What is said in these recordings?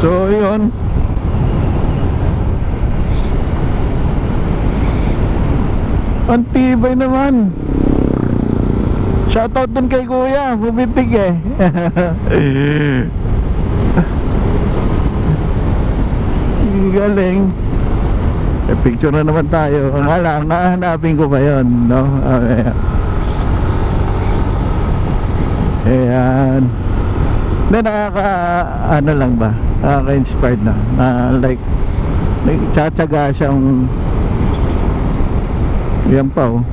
So yun, ang tibay naman. Shoutout dun kay kuya, bumitig eh. Galing. E, picture na naman tayo. Nga lang, nahanapin ko pa yun, no? Ayan. Then ano lang ba, nakaka-inspired na, like tsatsaga siyang, yan pa oh,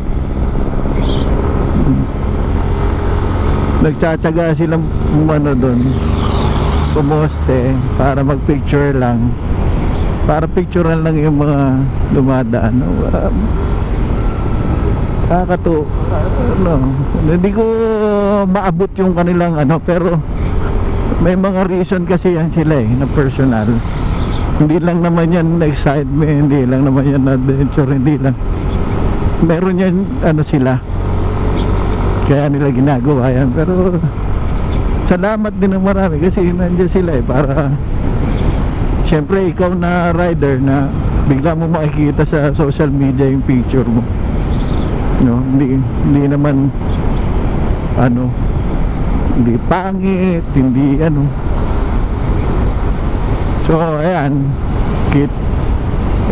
nagtsatsaga silang ano doon, pumoste para mag-picture lang, para picturean lang yung mga dumadaan. Hindi ko maabot yung kanilang ano, pero may mga reason kasi yan sila eh, na personal. Hindi lang naman yan excitement, hindi lang naman yan adventure, hindi lang, meron yan ano sila, kaya nila ginagawa yan. Pero salamat din ng marami kasi nandiyan sila eh, para syempre ikaw na rider na bigla mo makikita sa social media yung picture mo, no? Hindi naman ano, hindi pangit, hindi ano. So ayan, kit,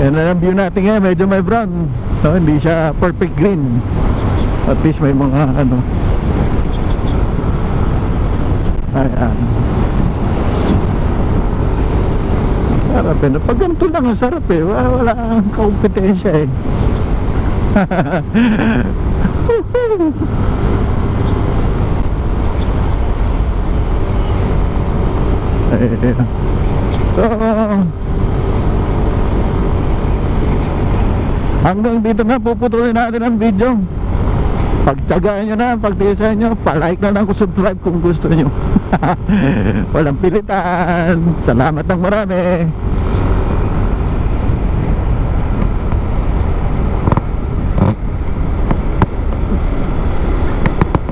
yan na ang view natin ngayon. Medyo may brown, no? Hindi siya perfect green, at least may mga ano. Ayan, sarap eh. Pag ganito lang ang sarap eh, wala ang kompetensya eh. So hanggang dito na puputulin natin ang video. Pagtsagaan nyo na, pagtiisan nyo, palike na lang, subscribe kung gusto nyo. Walang pilitan. Salamat ng marami.